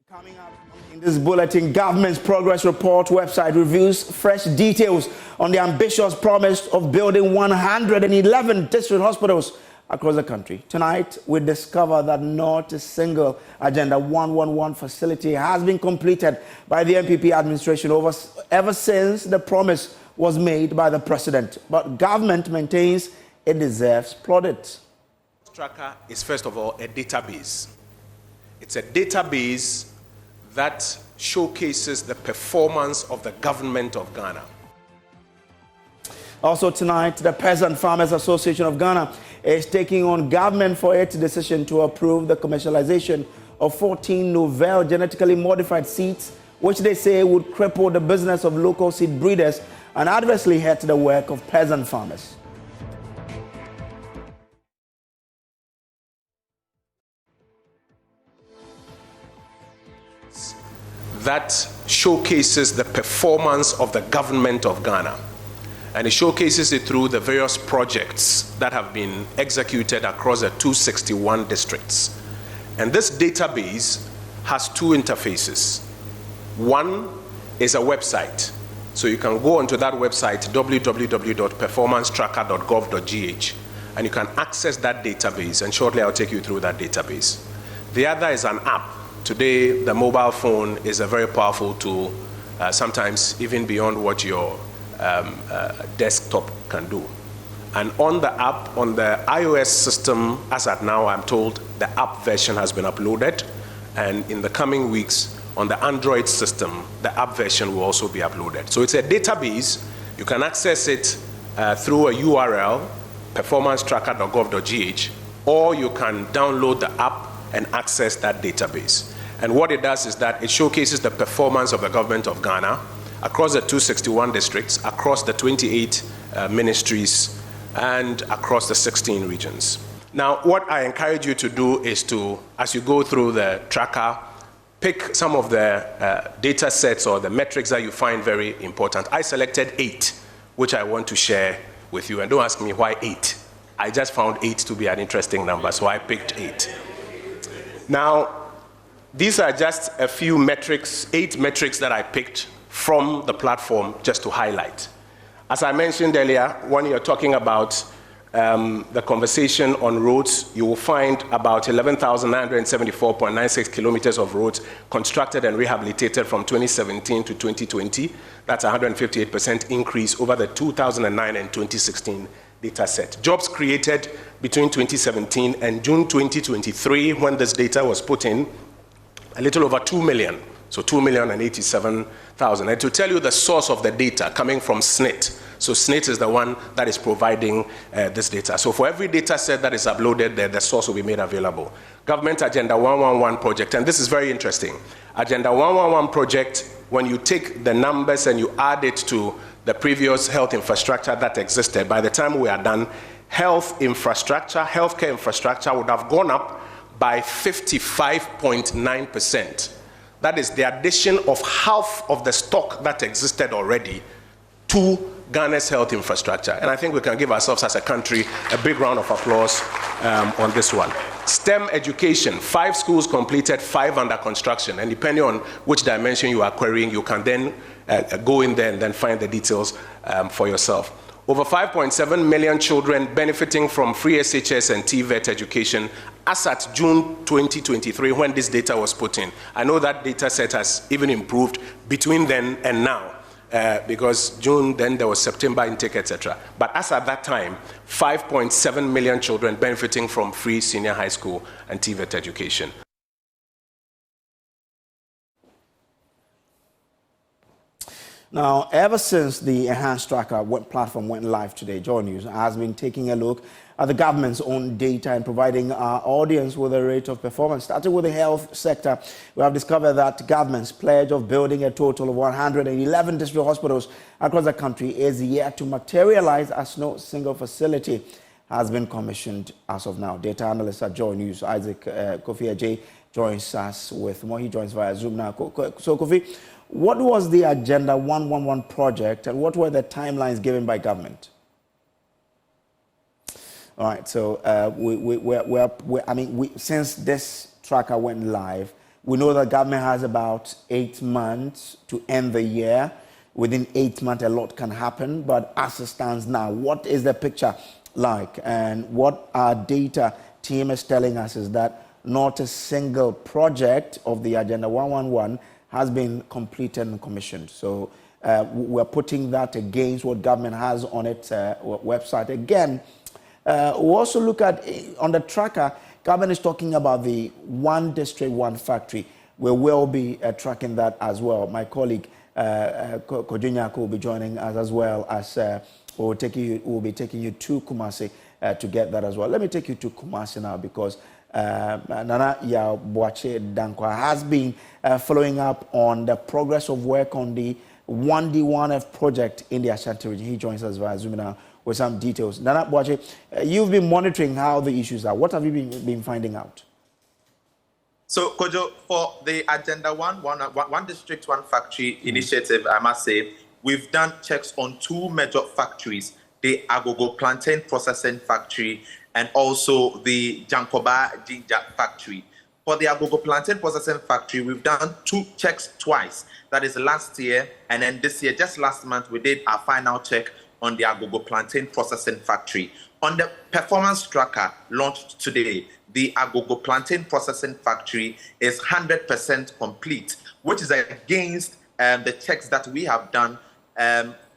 Coming up in this bulletin, government's progress report website reveals fresh details on the ambitious promise of building 111 district hospitals across the country. Tonight, we discover that not a single Agenda 111 facility has been completed by the NPP administration ever since the promise was made by the president. But government maintains it deserves plaudits. Tracker is first of all a database. It's a database that showcases the performance of the government of Ghana. Also tonight, the Peasant Farmers Association of Ghana is taking on government for its decision to approve the commercialization of 14 novel genetically modified seeds, which they say would cripple the business of local seed breeders and adversely hurt the work of peasant farmers. That showcases the performance of the government of Ghana. And it showcases it through the various projects that have been executed across the 261 districts. And this database has two interfaces. One is a website. So you can go onto that website, www.performancetracker.gov.gh, and you can access that database, and shortly I'll take you through that database. The other is an app. Today, the mobile phone is a very powerful tool, sometimes even beyond what your desktop can do. And on the app, on the iOS system, as at now, I'm told the app version has been uploaded. And in the coming weeks, on the Android system, the app version will also be uploaded. So it's a database. You can access it through a URL, performancetracker.gov.gh, or you can download the app and access that database. And what it does is that it showcases the performance of the government of Ghana across the 261 districts, across the 28 ministries, and across the 16 regions. Now, what I encourage you to do is to, as you go through the tracker, pick some of the data sets or the metrics that you find very important. I selected 8, which I want to share with you. And don't ask me why 8. I just found 8 to be an interesting number, so I picked 8. Now, these are just a few metrics, 8 metrics that I picked from the platform just to highlight. As I mentioned earlier, when you're talking about the conversation on roads, you will find about 11,974.96 kilometers of roads constructed and rehabilitated from 2017 to 2020. That's a 158% increase over the 2009 and 2016 data set. Jobs created between 2017 and June 2023, when this data was put in, a little over 2 million, so 2,087,000. And to tell you the source of the data coming from SNIT, so SNIT is the one that is providing this data. So for every data set that is uploaded there, the source will be made available. Government Agenda 111 project, and this is very interesting. Agenda 111 project, when you take the numbers and you add it to the previous health infrastructure that existed, by the time we are done, healthcare infrastructure would have gone up by 55.9%. That is the addition of half of the stock that existed already to Ghana's health infrastructure. And I think we can give ourselves as a country a big round of applause on this one. STEM education, 5 schools completed, 5 under construction. And depending on which dimension you are querying, you can then go in there and then find the details for yourself. Over 5.7 million children benefiting from free SHS and TVET education as at June 2023, when this data was put in. I know that data set has even improved between then and now, because June, then there was September intake, etc. But as at that time, 5.7 million children benefiting from free senior high school and TVET education. Now, ever since the Enhanced Tracker platform went live today, JoyNews has been taking a look at the government's own data and providing our audience with a rate of performance. Starting with the health sector, we have discovered that government's pledge of building a total of 111 district hospitals across the country is yet to materialize, as no single facility has been commissioned as of now. Data analyst at JoyNews, Isaac Kofi Ajay, joins us with more. He joins via Zoom now. So, Kofi, what was the Agenda 111 project and what were the timelines given by government? All right, so since this tracker went live, We know the government has about 8 months to end the year. Within 8 months, a lot can happen. But as it stands now, what is the picture like? And what our data team is telling us is that not a single project of the Agenda 111 has been completed and commissioned. So we're putting that against what government has on its website. Again, we also look at, on the tracker, government is talking about the one district, one factory. We will be tracking that as well. My colleague, Kojunyako, will be joining us as well as we'll be taking you to Kumasi to get that as well. Let me take you to Kumasi now because Nana Yaboache Dankwa has been following up on the progress of work on the 1D1F project in the Ashanti region. He joins us via Zoom now with some details. Nana Boache, you've been monitoring how the issues are. What have you been finding out? So, Kojo, for the Agenda one District, One Factory initiative, I must say, we've done checks on two major factories, the Agogo Plantain Processing Factory and also the Jankoba Ginger Factory. For the Agogo Plantain Processing Factory, we've done two checks twice. That is last year, and then this year, just last month, we did our final check on the Agogo Plantain Processing Factory. On the performance tracker launched today, the Agogo Plantain Processing Factory is 100% complete, which is against the checks that we have done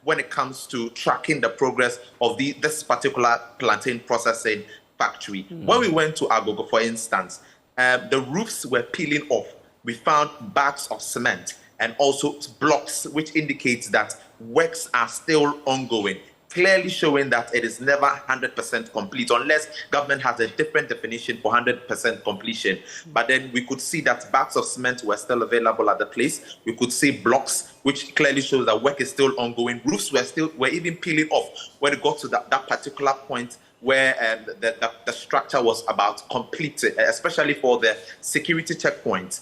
when it comes to tracking the progress of this particular plantain processing factory. When we went to Agogo, for instance, the roofs were peeling off. We found bags of cement and also blocks, which indicates that works are still ongoing, clearly showing that it is never 100% complete unless government has a different definition for 100% completion. But then we could see that bags of cement were still available at the place. We could see blocks, which clearly shows that work is still ongoing. Roofs were even peeling off when it got to that particular point where the structure was about completed, especially for the security checkpoints.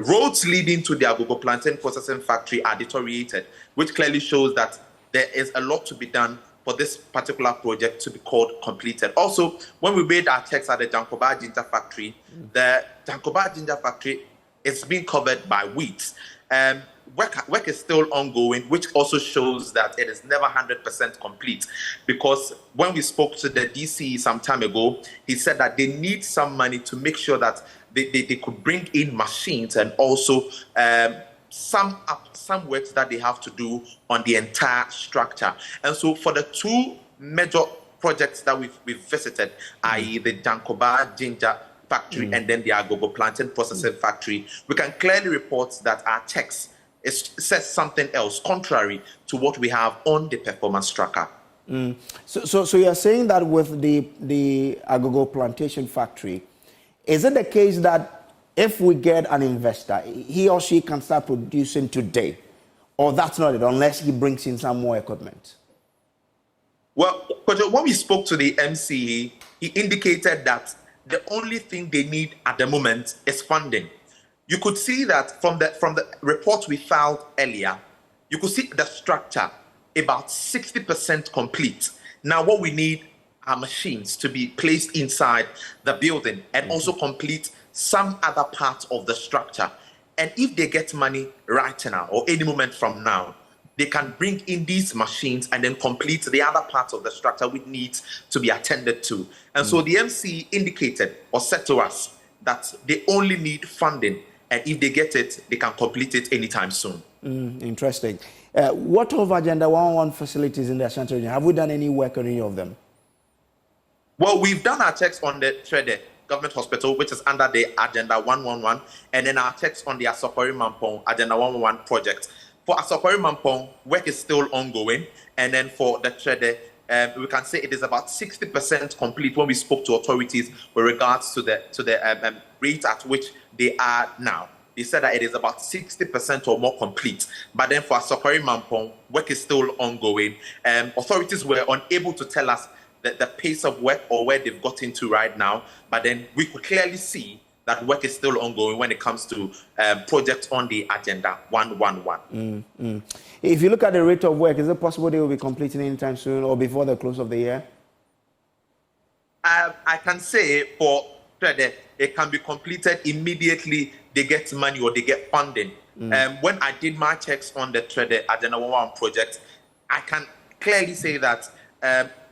Roads leading to the Agogo Plantain Processing Factory are deteriorated, which clearly shows that there is a lot to be done for this particular project to be called completed. Also, when we made our checks at the Jankoba Ginger Factory, the Jankoba Ginger Factory is being covered by weeds. Work is still ongoing, which also shows that it is never 100% complete. Because when we spoke to the DCE some time ago, he said that they need some money to make sure that they could bring in machines and also some works that they have to do on the entire structure. And so for the two major projects that we've visited, i.e. the Jankoba Ginger Factory and then the Agogo Plantain Processing Factory, we can clearly report that our checks says something else, contrary to what we have on the performance tracker. So you're saying that with the Agogo Plantation Factory, is it the case that if we get an investor, he or she can start producing today? Or that's not it, unless he brings in some more equipment? Well, when we spoke to the MCE, he indicated that the only thing they need at the moment is funding. You could see that from the report we filed earlier, you could see the structure about 60% complete. Now what we need are machines to be placed inside the building and also complete some other parts of the structure. And if they get money right now or any moment from now, they can bring in these machines and then complete the other parts of the structure which needs to be attended to. And so the MC indicated or said to us that they only need funding, and if they get it, they can complete it anytime soon. Interesting. What of Agenda 111 facilities in the Ashanti region? Have we done any work on any of them? Well, we've done our checks on the Trede Government Hospital, which is under the Agenda 111, and then our checks on the Asokori Mampong Agenda 111 project. For Asokori Mampong, work is still ongoing, and then for the Trede, we can say it is about 60% complete when we spoke to authorities with regards to the rate at which they are now. They said that it is about 60% or more complete. But then for Asokori Mampong, work is still ongoing. Authorities were unable to tell us the pace of work or where they've got into right now. But then we could clearly see that work is still ongoing when it comes to projects on the Agenda 111. If you look at the rate of work, is it possible they will be completing anytime soon or before the close of the year? I can say for the it can be completed immediately they get money or they get funding. When I did my checks on the Agenda 111 project, I can clearly say that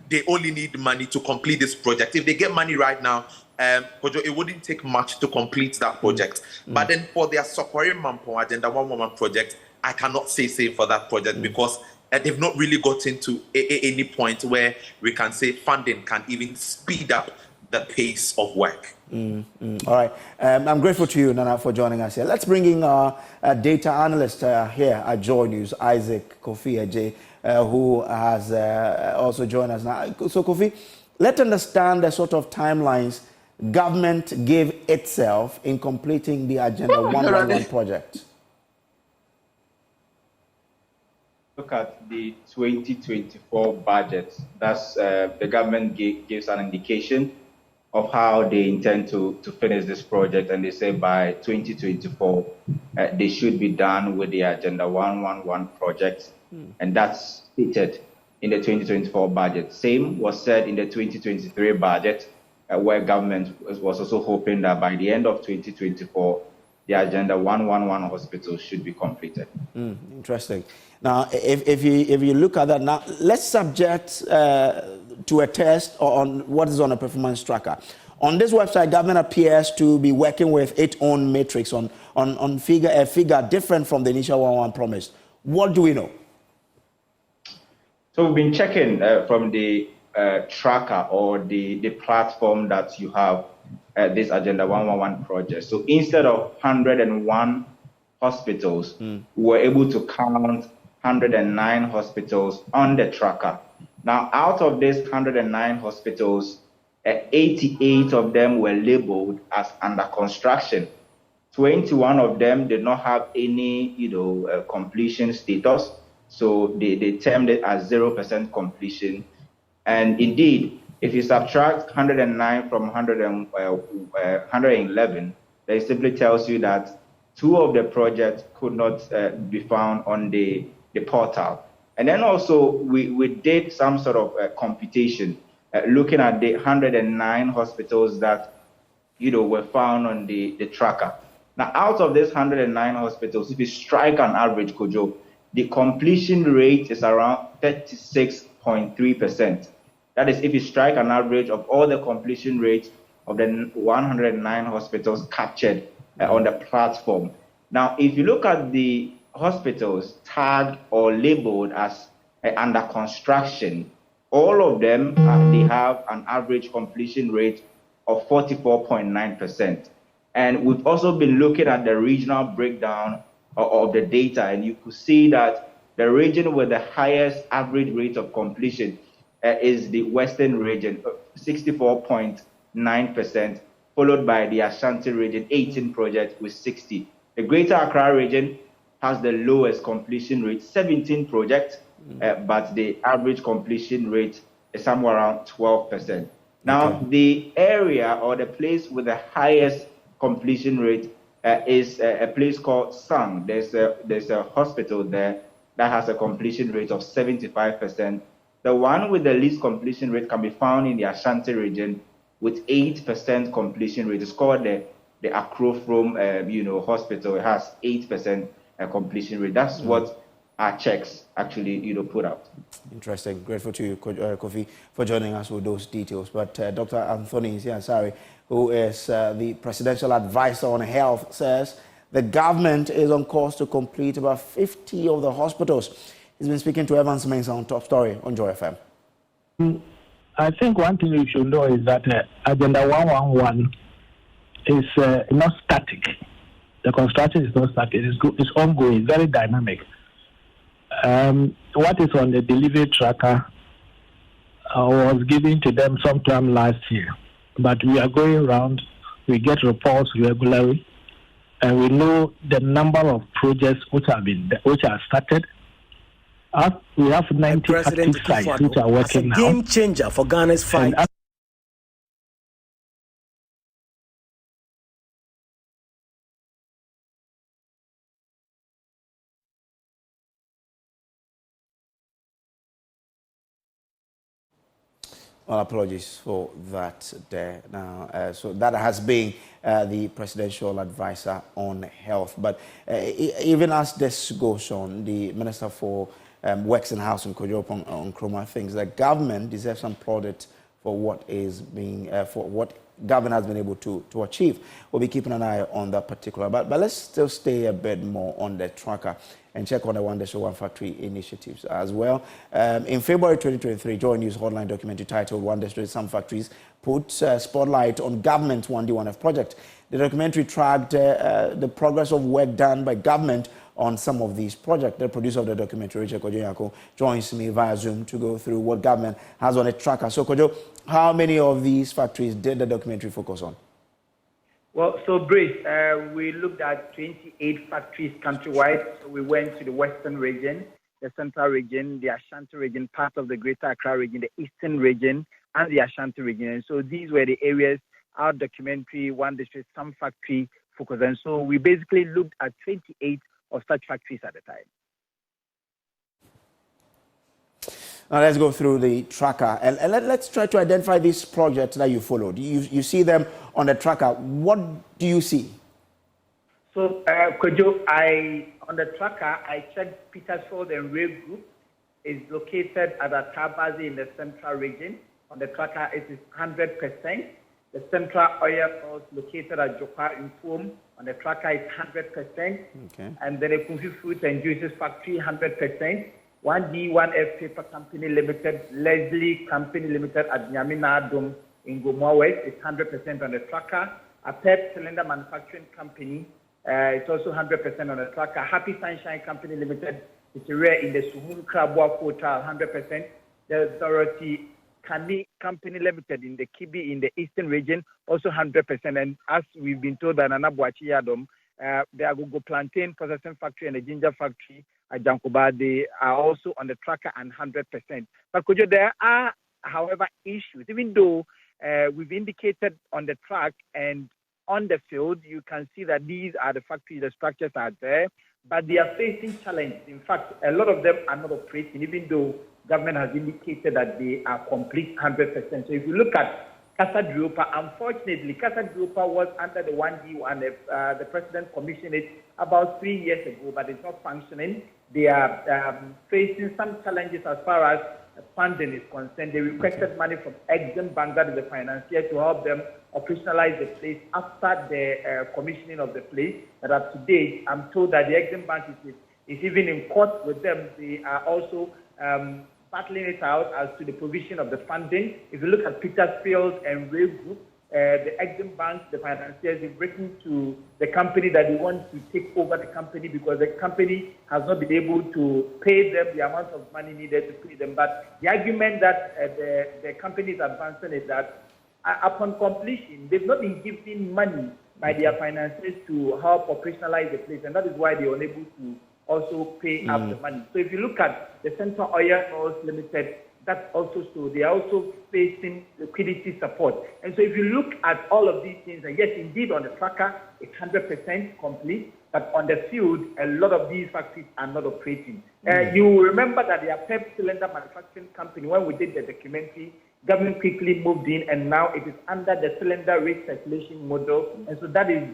they only need money to complete this project. If they get money right now, it wouldn't take much to complete that project. But then for their Sokori Mampo Agenda 111 project, I cannot say same for that project because they've not really gotten to any point where we can say funding can even speed up the pace of work. All right. I'm grateful to you, Nana, for joining us here. Let's bring in our data analyst here at JoyNews, Isaac Kofi Ajay, who has also joined us now. So, Kofi, let's understand the sort of timelines government gave itself in completing the Agenda 111 project. Look at the 2024 budget. That's the government gives an indication of how they intend to finish this project, and they say by 2024 they should be done with the Agenda 111 project, and that's stated in the 2024 budget. Same was said in the 2023 budget, where government was also hoping that by the end of 2024 the Agenda 111 hospitals should be completed. Interesting. Now, if you look at that now, let's subject to a test on what is on a performance tracker. On this website, government appears to be working with its own matrix on a figure different from the initial 111 promised. What do we know? So we've been checking from the tracker or the platform that you have this Agenda 111 project. So instead of 101 hospitals, we were able to count 109 hospitals on the tracker. Now, out of these 109 hospitals, 88 of them were labeled as under construction. 21 of them did not have any, completion status. So they termed it as 0% completion. And indeed, if you subtract 109 from 111, that simply tells you that 2 of the projects could not be found on the portal. And then also we did some sort of computation looking at the 109 hospitals that were found on the tracker. Now, out of these 109 hospitals, if you strike an average, Kojo, the completion rate is around 36.3%. That is, if you strike an average of all the completion rates of the 109 hospitals captured on the platform. Now, if you look at the hospitals tagged or labeled as under construction, all of them, they have an average completion rate of 44.9%. And we've also been looking at the regional breakdown of the data, and you could see that the region with the highest average rate of completion is the Western region, 64.9%, followed by the Ashanti region, 18 projects with 60. The Greater Accra region has the lowest completion rate, 17 projects, but the average completion rate is somewhere around 12%. Now, the area or the place with the highest completion rate is a place called Sang. There's a hospital there that has a completion rate of 75%. The one with the least completion rate can be found in the Ashanti region with 8% completion rate. It's called the Acrofrom, hospital. It has 8% completion rate. That's what our checks actually, put out. Interesting. Grateful to you, Kofi, for joining us with those details. But Dr. Anthony Siansari, who is the presidential advisor on health, says the government is on course to complete about 50 of the hospitals. He's been speaking to Evans Mensah on Top Story on Joy FM. I think one thing you should know is that Agenda 111 is not static. The construction is not static. It's ongoing, very dynamic. What is on the delivery tracker was given to them sometime last year. But we are going around, we get reports regularly, and we know the number of projects which are started. We have 90 active sites which are working now. Game changer for Ghana's fight. Well, apologies for that there. Now, so that has been the presidential advisor on health. But even as this goes on, the Minister for Works and Housing, Kojo Nkrumah, thinks that government deserves some plaudit for what is being, for what government has been able to achieve. We'll be keeping an eye on that particular. But let's still stay a bit more on the tracker and check on the One District, One Factory initiatives as well. In February 2023, JoyNews Hotline documentary titled One District, Some Factories put spotlight on government's 1D1F project. The documentary tracked the progress of work done by government on some of these projects. The producer of the documentary, Richard Kojo, joins me via Zoom to go through what government has on a tracker. So, Kojo, how many of these factories did the documentary focus on? Well, so Brace, we looked at 28 factories countrywide. So we went to the Western region, the Central region, the Ashanti region, part of the Greater Accra region, the Eastern region, and the Ashanti region. And so these were the areas our documentary, One District, Some Factory focused on. So we basically looked at 28 of such factories at the time. Now let's go through the tracker and let's try to identify these projects that you followed. You see them on the tracker. What do you see? So, Kojo, on the tracker, I checked Petersfield and Rail Group is located at Atabazi in the Central region. On the tracker, it is 100%. The Central Oil Mills located at Jokwa in Pum. On the tracker, it's 100%. Okay. And then the Kunfi Fruit and Juices Factory, 100%. 1D1F Paper Company Limited, Leslie Company Limited at Nyamina Dome in Gomoa West, it's 100% on the tracker. A PEP Cylinder Manufacturing Company, it's also 100% on the tracker. Happy Sunshine Company Limited, it's rare in the Sumun Krabwa Hotel, 100%. The Dorothy Kani Company Limited in the Kibi in the Eastern region, also 100%. And as we've been told by Nanabuachi Yadom, the Agogo Plantain Processing Factory and the Ginger Factory at Jankoba, they are also on the tracker and 100%. But Kojo, there are, however, issues. Even though we've indicated on the track and on the field, you can see that these are the factories, the structures are there, but they are facing challenges. In fact, a lot of them are not operating, even though government has indicated that they are complete 100%. So if you look at Casa Drupa, unfortunately, Casa Drupa was under the 1D1F. The president commissioned it about 3 years ago, but it's not functioning. They are facing some challenges as far as funding is concerned. They requested money from Exim Bank, that is the financier, to help them operationalize the place after the commissioning of the place. But up to date, I'm told that the Exim Bank is even in court with them. They are also battling it out as to the provision of the funding. If you look at Petersfield and Rail Group, the Exim Bank, the financiers, have written to the company that they want to take over the company because the company has not been able to pay them the amount of money needed to pay them. But the argument that the company is advancing is that upon completion, they've not been given money by their financiers to help operationalize the place, and that is why they are unable to also pay up the money. So if you look at the Central Oil Mills Limited, that's also so. They are also facing liquidity support. And so if you look at all of these things, and yes, indeed, on the tracker, it's 100% complete, but on the field, a lot of these factories are not operating. You remember that the PEP Cylinder Manufacturing Company, when we did the documentary, government quickly moved in, and now it is under the cylinder rate circulation model. And so that is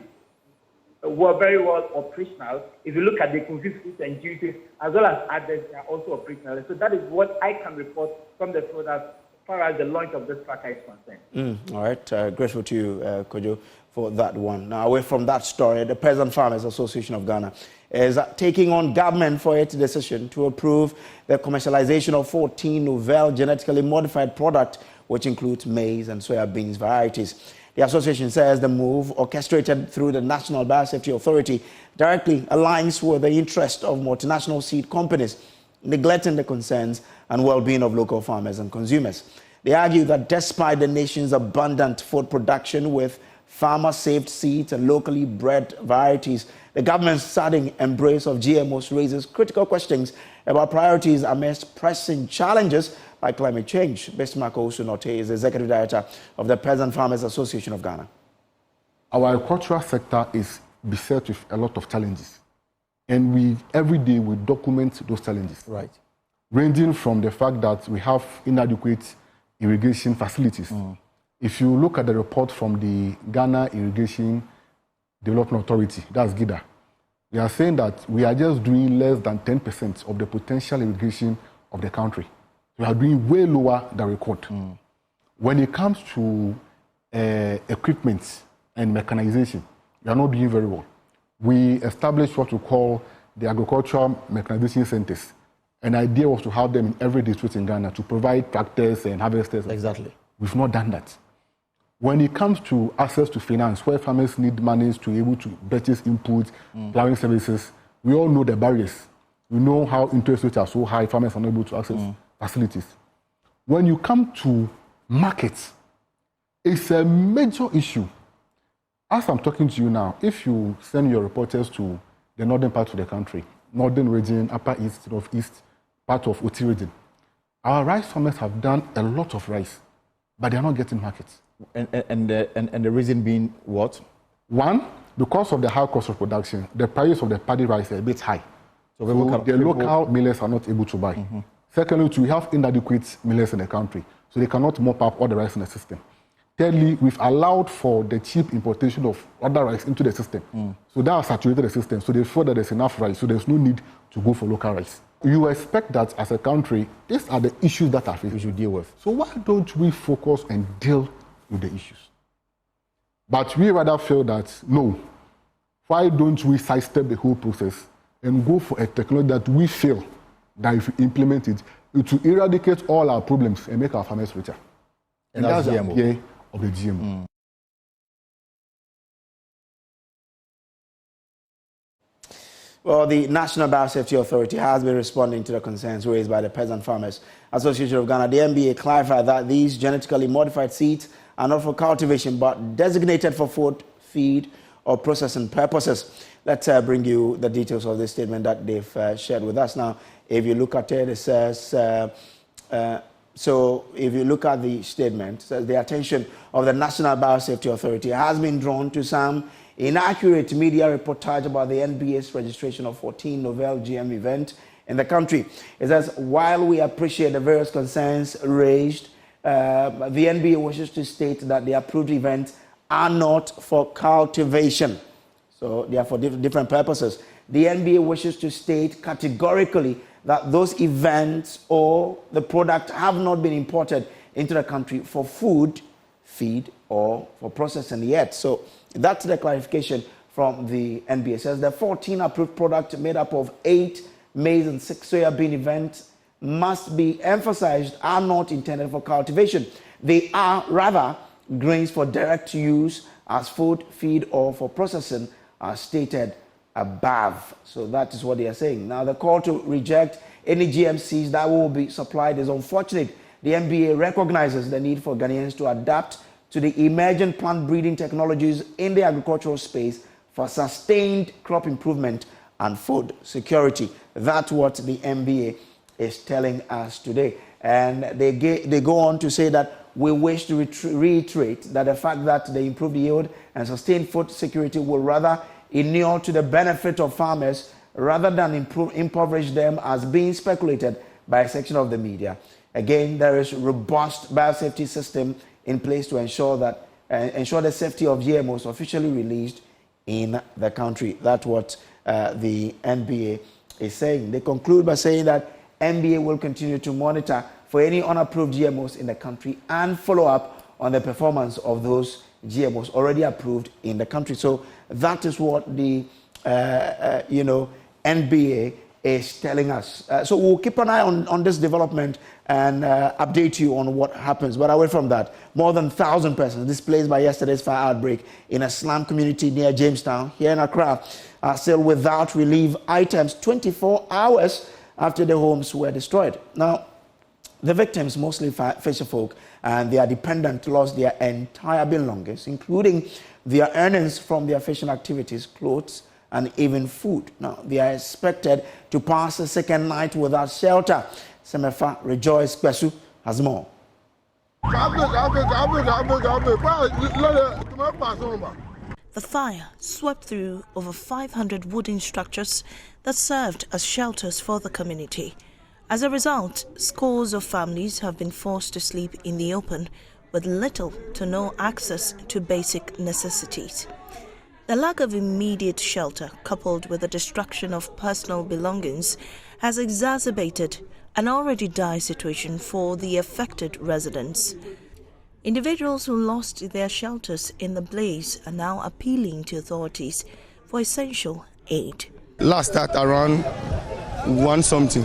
very well operational. If you look at the Kunfi Fruit and Juices, as well as others, they are also operational. So that is what I can report from the field as far as the launch of this tracker is concerned. All right. Grateful to you, Kojo, for that one. Now, away from that story, the Peasant Farmers Association of Ghana is taking on government for its decision to approve the commercialization of 14 novel genetically modified products, which includes maize and soya beans varieties. The association says the move, orchestrated through the National Biosafety Authority, directly aligns with the interest of multinational seed companies, neglecting the concerns and well-being of local farmers and consumers. They argue that despite the nation's abundant food production with farmer-saved seeds and locally bred varieties, the government's sudden embrace of GMOs raises critical questions about priorities amidst pressing challenges like climate change. Besmako Usunote is Executive Director of the Peasant Farmers Association of Ghana. Our agricultural sector is beset with a lot of challenges. And every day we document those challenges. Right. Ranging from the fact that we have inadequate irrigation facilities. If you look at the report from the Ghana Irrigation Development Authority, that's GIDA, they are saying that we are just doing less than 10% of the potential irrigation of the country. We are doing way lower than record. When it comes to equipment and mechanization, we are not doing very well. We established what we call the agricultural mechanization centers. An idea was to have them in every district in Ghana to provide tractors and harvesters. Exactly. We've not done that. When it comes to access to finance, where farmers need money to be able to purchase inputs, plowing services, we all know the barriers. We know how interest rates are so high, farmers are not able to access facilities. When you come to markets, it's a major issue. As I'm talking to you now, if you send your reporters to the northern part of the country, northern region, upper east, northeast, part of Oti region, our rice farmers have done a lot of rice, but they are not getting markets. And the reason being what? One, because of the high cost of production, the price of the paddy rice is a bit high. So the local millers are not able to buy. Secondly, we have inadequate millers in the country, so they cannot mop up all the rice in the system. Thirdly, we've allowed for the cheap importation of other rice into the system. So that has saturated the system, so they feel that there's enough rice, so there's no need to go for local rice. You expect that as a country, these are the issues that we should deal with. So why don't we focus and deal with the issues? But we rather feel that, no, why don't we sidestep the whole process and go for a technology that we feel that if we implement it, it will eradicate all our problems and make our farmers richer. And that's the idea of the GMO. Well, the National Biosafety Authority has been responding to the concerns raised by the Peasant Farmers Association of Ghana. The NBA clarified that these genetically modified seeds are not for cultivation, but designated for food, feed, or processing purposes. Let's bring you the details of this statement that they've shared with us. Now, if you look at it, it says, so if you look at the statement, it says the attention of the National Biosafety Authority has been drawn to some inaccurate media reportage about the NBA's registration of 14 novel GM event in the country. It says, while we appreciate the various concerns raised, the NBA wishes to state that the approved events are not for cultivation. So they are for different purposes. The NBA wishes to state categorically that those events or the product have not been imported into the country for food, feed, or for processing yet. So that's the clarification from the NBA. It says the 14 approved products made up of 8 maize and 6 soybean events must be emphasized are not intended for cultivation. They are rather grains for direct use as food, feed, or for processing as stated above. So that is what they are saying. Now, the call to reject any GMCs that will be supplied is unfortunate. The NBA recognizes the need for Ghanaians to adapt to the emerging plant breeding technologies in the agricultural space for sustained crop improvement and food security. That's what the NBA is telling us today. And they go on to say that we wish to reiterate that the fact that the improved yield and sustained food security will rather inure to the benefit of farmers rather than impoverish them as being speculated by a section of the media. Again, there is robust biosafety system in place to ensure that ensure the safety of GMOs officially released in the country. That's what the NBA is saying. They conclude by saying that NBA will continue to monitor for any unapproved GMOs in the country and follow up on the performance of those GMOs already approved in the country. So that is what the NBA is telling us. So we'll keep an eye on this development and update you on what happens. But away from that, more than 1,000 persons displaced by yesterday's fire outbreak in a slum community near Jamestown here in Accra are still without relief items 24 hours after their homes were destroyed. Now, the victims, mostly fisherfolk and their dependents, lost their entire belongings, including their earnings from their fishing activities, clothes, and even food. Now, they are expected to pass a second night without shelter. Semefa Rejoice Kwesu has more. The fire swept through over 500 wooden structures that served as shelters for the community. As a result, scores of families have been forced to sleep in the open with little to no access to basic necessities. The lack of immediate shelter, coupled with the destruction of personal belongings, has exacerbated an already dire situation for the affected residents. Individuals who lost their shelters in the blaze are now appealing to authorities for essential aid. Last at around 1 something.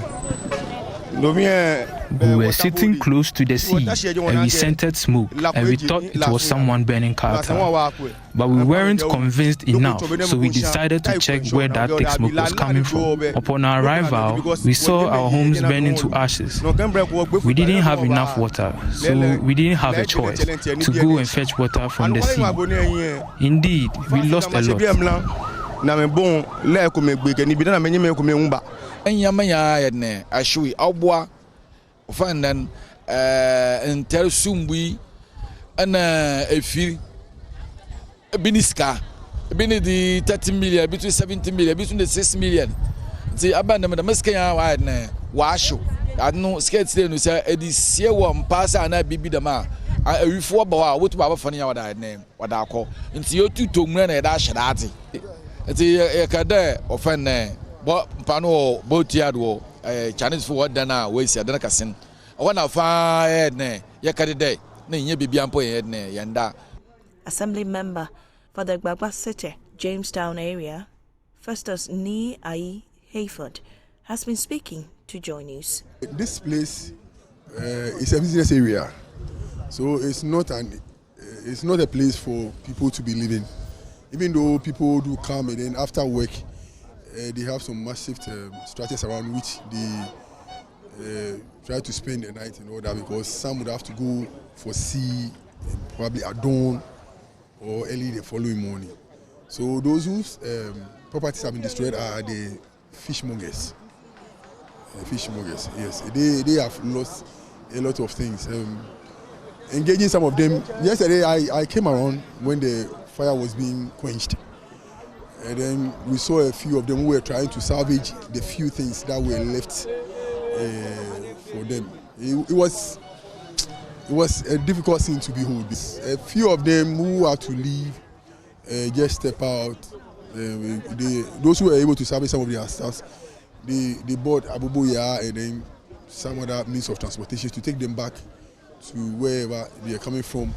We were sitting close to the sea and we scented smoke and we thought it was someone burning charcoal. But we weren't convinced enough, so we decided to check where that thick smoke was coming from. Upon our arrival, we saw our homes burning to ashes. We didn't have enough water, so we didn't have a choice to go and fetch water from the sea. Indeed, we lost a lot. Ashui Abwa Fandan and Tersumbi and a fee Biniska Binidi 30 million between 70 million between the 6 million. The abandonment of Meskaya Washo. I know skates then who say Edis Sewam Passa and I be the ma. I reform what about funny what I name what I call into your 2 to men at Ashadati. The Kade offend. But Pano Botiado, Chinese for Dana, Ways Adanacasin. I want to find Yakade, Nay Biampo Yanda. Assembly member for the Gbagba City, Jamestown area, Festus Ni Ai Hayford, has been speaking to Joy News. This place is a business area, so it's not a place for people to be living. Even though people do come and then after work, they have some massive structures around which they try to spend the night and all that, because some would have to go for sea probably at dawn or early the following morning. So those whose properties have been destroyed are the fishmongers. Fishmongers, yes. They have lost a lot of things. Engaging some of them. Yesterday I came around when the fire was being quenched. And then we saw a few of them who were trying to salvage the few things that were left for them. It was a difficult scene to behold. A few of them who had to leave just step out. Those who were able to salvage some of their stuff, they bought abubuya and then some other means of transportation to take them back to wherever they are coming from.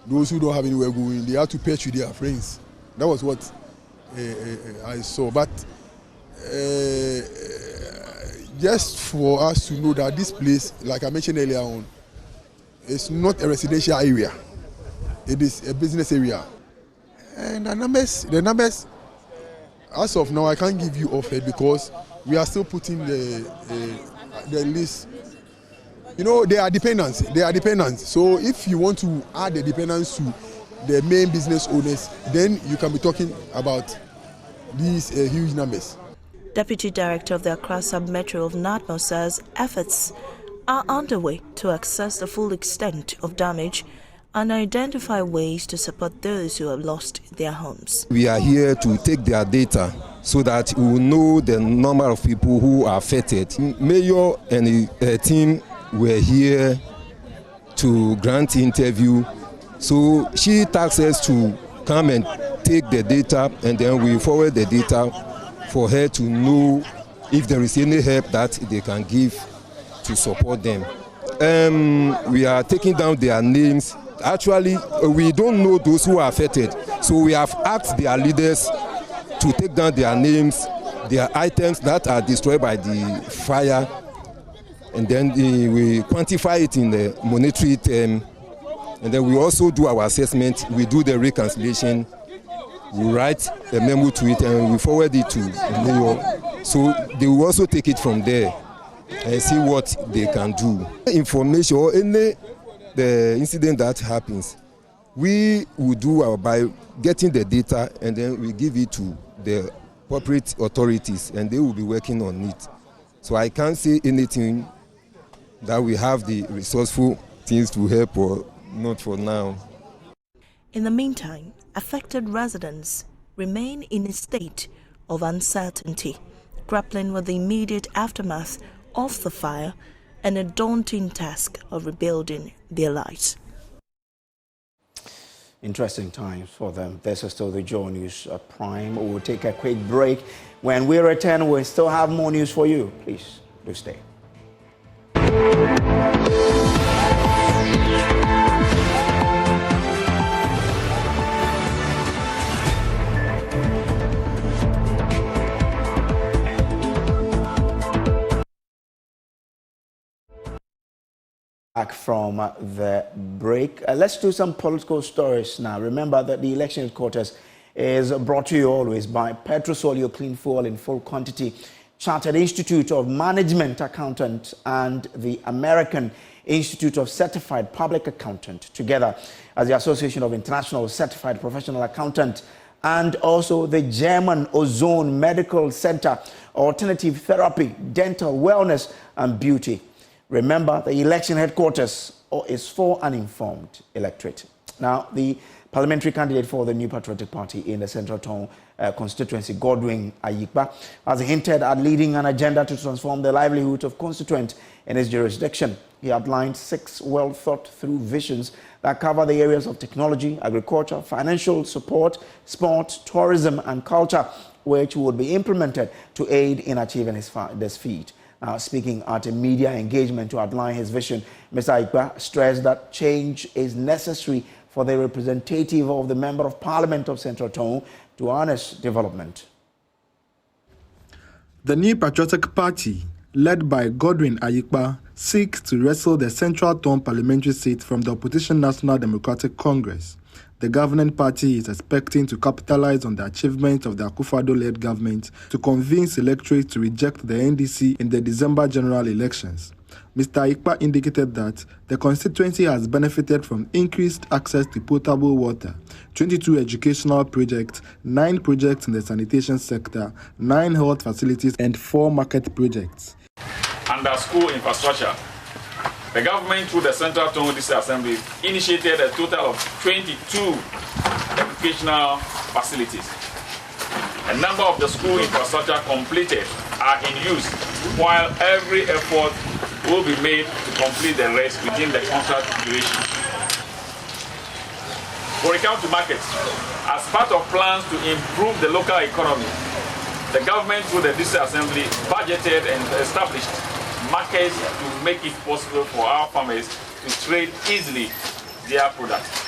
Those who don't have anywhere going, they have to pay to their friends. That was what I saw, but just for us to know that this place, like I mentioned earlier on, is not a residential area. It is a business area. And the numbers, as of now, I can't give you off it because we are still putting the list. You know, they are dependents. So if you want to add the dependents to the main business owners, then you can be talking about these huge numbers. Deputy Director of the Accra Sub-Metro of NADMO says efforts are underway to assess the full extent of damage and identify ways to support those who have lost their homes. We are here to take their data so that we will know the number of people who are affected. Mayor and the team were here to grant interview. So she tasked us to come and take the data, and then we forward the data for her to know if there is any help that they can give to support them. We are taking down their names. Actually, we don't know those who are affected. So we have asked their leaders to take down their names, their items that are destroyed by the fire, and then we quantify it in the monetary term. And then we also do our assessment, we do the reconciliation, we write a memo to it, and we forward it to New York. So they will also take it from there and see what they can do. Information or any the incident that happens, we will do by getting the data, and then we give it to the corporate authorities, and they will be working on it. So I can't say anything that we have the resourceful things to help or not for now. In the meantime, affected residents remain in a state of uncertainty, grappling with the immediate aftermath off the fire and a daunting task of rebuilding their lives. Interesting times for them. This is still the JoyNews Prime. We will take a quick break. When we return, we'll still have more news for you. Please do stay. Back from the break. Let's do some political stories now. Remember that the election headquarters is brought to you always by Petrosolio Clean Fuel in full quantity, Chartered Institute of Management Accountant, and the American Institute of Certified Public Accountant, together as the Association of International Certified Professional Accountant, and also the German Ozone Medical Center, Alternative Therapy, Dental Wellness and Beauty. Remember, the election headquarters is for an informed electorate. Now, the parliamentary candidate for the New Patriotic Party in the Central Town constituency, Godwin Ayikpa, has hinted at leading an agenda to transform the livelihood of constituents in his jurisdiction. He outlined 6 well-thought-through visions that cover the areas of technology, agriculture, financial support, sport, tourism, and culture, which would be implemented to aid in achieving this feat. Speaking at a media engagement to outline his vision, Mr. Ayikpa stressed that change is necessary for the representative of the Member of Parliament of Central Town to harness development. The New Patriotic Party, led by Godwin Ayikpa, seeks to wrestle the Central Town parliamentary seat from the opposition National Democratic Congress. The governing party is expecting to capitalize on the achievements of the Akufo-Addo-led government to convince electorates to reject the NDC in the December general elections. Mr. Ayikpa indicated that the constituency has benefited from increased access to potable water, 22 educational projects, 9 projects in the sanitation sector, 9 health facilities, and 4 market projects. Under school infrastructure, the government, through the Central Town District Assembly, initiated a total of 22 educational facilities. A number of the school infrastructure completed are in use, while every effort will be made to complete the rest within the contract duration. For account to markets, as part of plans to improve the local economy, the government, through the District Assembly, budgeted and established markets to make it possible for our farmers to trade easily their products.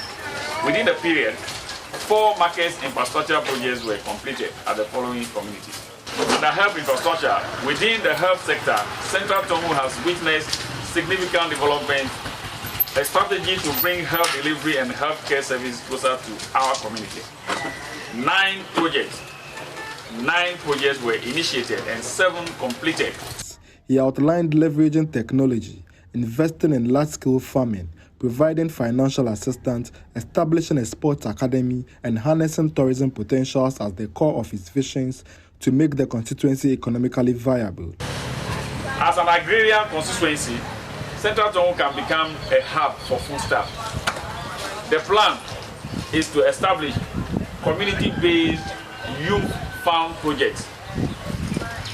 Within the period, 4 markets infrastructure projects were completed at the following communities. Under health infrastructure, within the health sector, Central Tomu has witnessed significant development, a strategy to bring health delivery and healthcare service closer to our community. 9 projects were initiated and 7 completed. He outlined leveraging technology, investing in large-scale farming, providing financial assistance, establishing a sports academy, and harnessing tourism potentials as the core of his visions to make the constituency economically viable. As an agrarian constituency, Central Town can become a hub for foodstuffs. The plan is to establish community-based youth farm projects,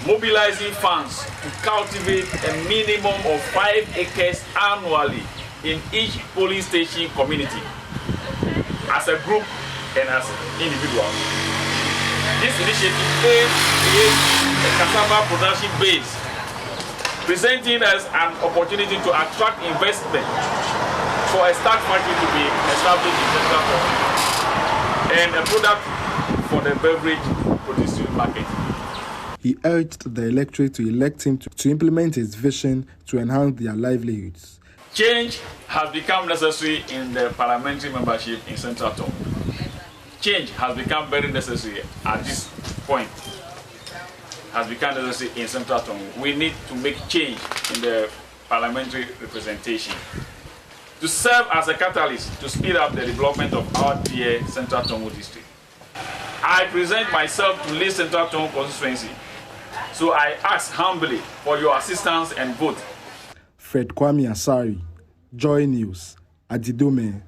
mobilizing funds to cultivate a minimum of 5 acres annually in each polling station community, as a group and as individuals. This initiative aims to create a cassava production base, presenting us an opportunity to attract investment for a starch factory to be established in Central Town and a product for the beverage producing market. He urged the electorate to elect him to implement his vision to enhance their livelihoods. Change has become necessary in the parliamentary membership in Central Town. Change has become very necessary at this point. Has become necessary in Central Town. We need to make change in the parliamentary representation to serve as a catalyst to speed up the development of our dear Central Town district. I present myself to lead Central Town constituency, so I ask humbly for your assistance and vote. Fred Kwame Asari, Joy News, Adidome.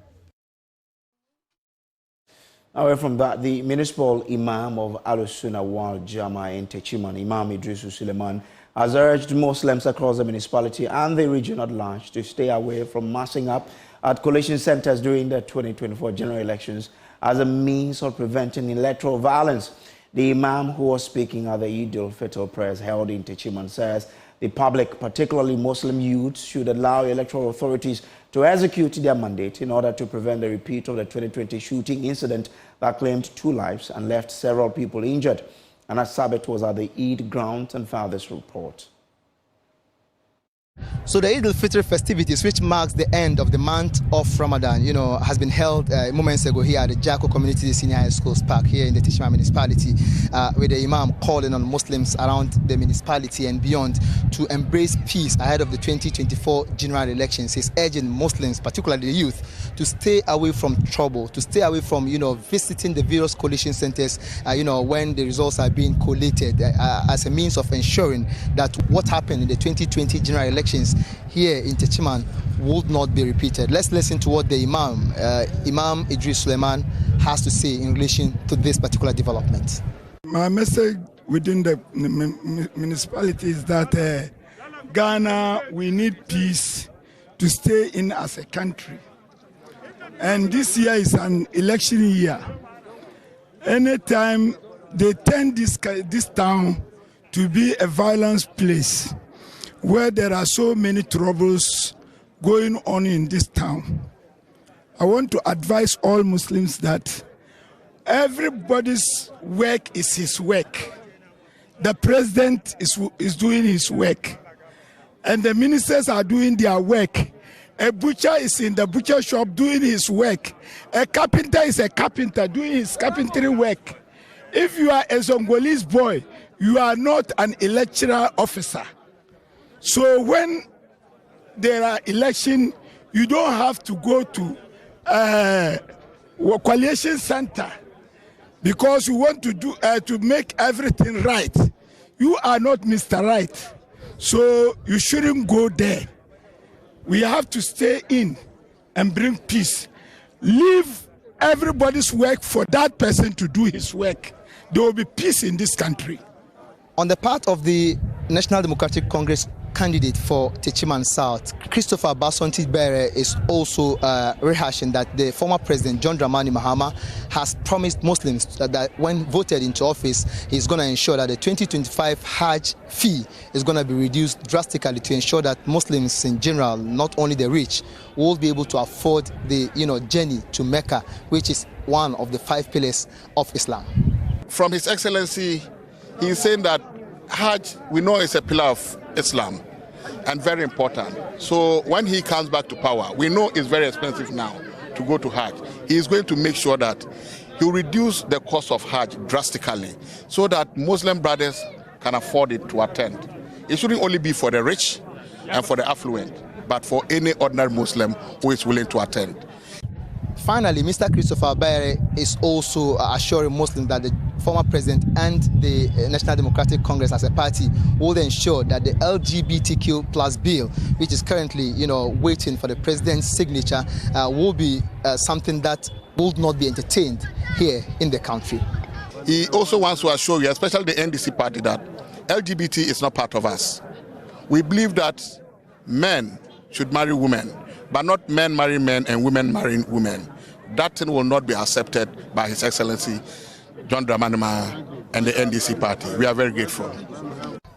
Away from that, the municipal imam of Alusuna Wal Jama in Techiman, Imam Idrisu Suleiman, has urged Muslims across the municipality and the region at large to stay away from massing up at collation centers during the 2024 general elections as a means of preventing electoral violence. The Imam, who was speaking at the Eid al-Fitr prayers held in Techiman, says the public, particularly Muslim youths, should allow electoral authorities to execute their mandate in order to prevent the repeat of the 2020 shooting incident that claimed 2 lives and left several people injured. Anna Sabet was at the Eid grounds and filed this report. So the Eid al-Fitr festivities, which marks the end of the month of Ramadan, has been held moments ago here at the Jacko Community Senior High Schools Park here in the Techiman municipality, with the Imam calling on Muslims around the municipality and beyond to embrace peace ahead of the 2024 general elections. He's urging Muslims, particularly the youth, to stay away from trouble, to stay away from, visiting the various collation centers, when the results are being collated as a means of ensuring that what happened in the 2020 general elections here in Techiman would not be repeated. Let's listen to what the Imam, Imam Idris Suleiman, has to say in relation to this particular development. My message within the municipality is that Ghana, we need peace to stay in as a country. And this year is an election year. Anytime they turn this town to be a violence place, where there are so many troubles going on in this town, I want to advise all Muslims that everybody's work is his work. The president is doing his work, and the ministers are doing their work. A butcher is in the butcher shop doing his work. A carpenter is a carpenter doing his carpentry work. If you are a Zongolese boy, you are not an electoral officer. So when there are elections, you don't have to go to a coalition center because you want to do to make everything right. You are not Mr. Right, so you shouldn't go there. We have to stay in and bring peace. Leave everybody's work for that person to do his work. There will be peace in this country. On the part of the National Democratic Congress candidate for Techiman South, Christopher Basonti-Bere, is also rehashing that the former president John Dramani Mahama has promised Muslims that when voted into office, he's going to ensure that the 2025 Hajj fee is going to be reduced drastically to ensure that Muslims in general, not only the rich, will be able to afford the journey to Mecca, which is one of the 5 pillars of Islam. From His Excellency, he is saying that Hajj, we know, is a pillar of Islam and very important. So when he comes back to power, we know it's very expensive now to go to Hajj. He is going to make sure that he will reduce the cost of Hajj drastically so that Muslim brothers can afford it to attend. It shouldn't only be for the rich and for the affluent, but for any ordinary Muslim who is willing to attend. Finally, Mr. Christopher Bere is also assuring Muslims that the former president and the National Democratic Congress as a party will ensure that the LGBTQ plus bill, which is currently, waiting for the president's signature, will be something that will not be entertained here in the country. He also wants to assure you, especially the NDC party, that LGBT is not part of us. We believe that men should marry women, but not men marrying men and women marrying women. That thing will not be accepted by His Excellency John Dramani Mahama and the NDC party. We are very grateful.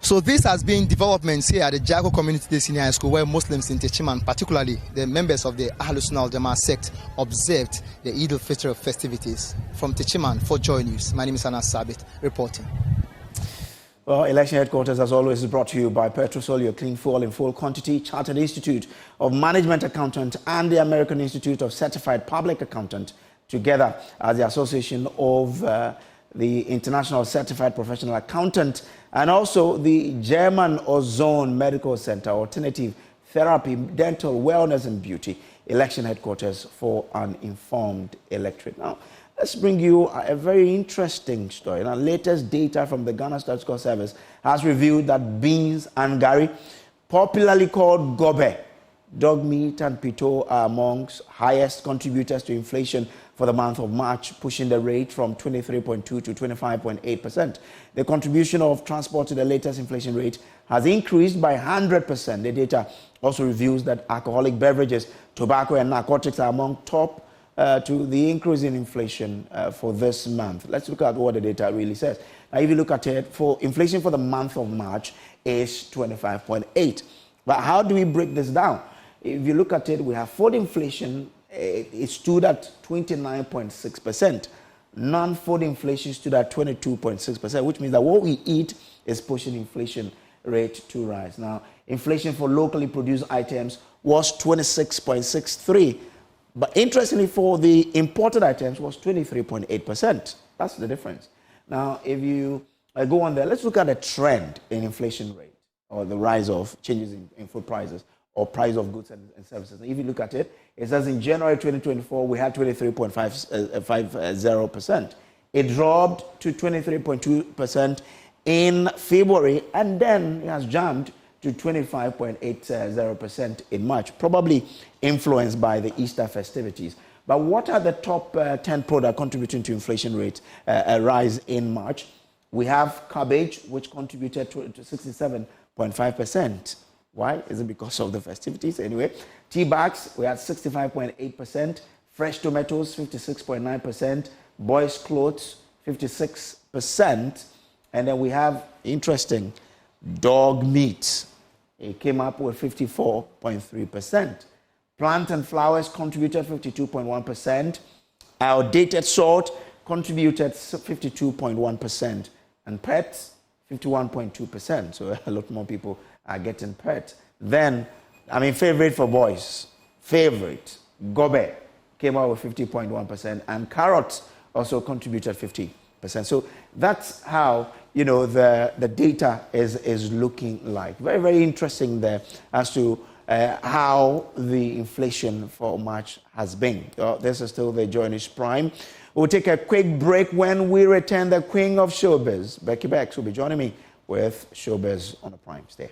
So this has been developments here at the Jacko Community Senior High School, where Muslims in Techiman, particularly the members of the Ahlus Sunnah al-Jama'ah sect, observed the Eid al-Fitr festivities. From Techiman for Joy News, my name is Anna Sabit, reporting. Well, election headquarters, as always, is brought to you by Petrosol, your clean fuel in full quantity, Chartered Institute of Management Accountant, and the American Institute of Certified Public Accountant, together as the Association of the International Certified Professional Accountant, and also the German Ozone Medical Center, Alternative Therapy, Dental, Wellness and Beauty, election headquarters for an informed electorate. Now, let's bring you a very interesting story. Now, latest data from the Ghana Statistical Service has revealed that beans and gari, popularly called gobe, dog meat and pito, are amongst highest contributors to inflation for the month of March, pushing the rate from 23.2 to 25.8%. The contribution of transport to the latest inflation rate has increased by 100%. The data also reveals that alcoholic beverages, tobacco and narcotics are among top to the increase in inflation for this month. Let's look at what the data really says. Now, if you look at it, for inflation for the month of March is 25.8. But how do we break this down? If you look at it, we have food inflation, it stood at 29.6%. Non-food inflation stood at 22.6%, which means that what we eat is pushing inflation rate to rise. Now, inflation for locally produced items was 26.63%. But interestingly, for the imported items was 23.8%. That's the difference. Now, if you go on there, let's look at the trend in inflation rate or the rise of changes in food prices or price of goods and services. If you look at it, it says in January 2024, we had 23.50%. It dropped to 23.2% in February, and then it has jumped to 25.80% in March, probably influenced by the Easter festivities. But what are the top 10 products contributing to inflation rate rise in March? We have cabbage, which contributed to 67.5%. Why? Is it because of the festivities? Anyway, tea bags, we had 65.8%. Fresh tomatoes, 56.9%. Boys' clothes, 56%. And then we have, interesting, dog meat. It came up with 54.3%. Plant and flowers contributed 52.1%. Outdated salt contributed 52.1%. And pets, 51.2%. So a lot more people are getting pets. Then, favorite for boys, gobe, came out with 50.1%. And carrots also contributed 50%. So that's how, the data is looking like. Very, very interesting there as to how the inflation for March has been. This is still the JoyNews Prime. We'll take a quick break. When we return, the queen of showbiz, Becky Bex, will be joining me with Showbiz on the Prime. Stay.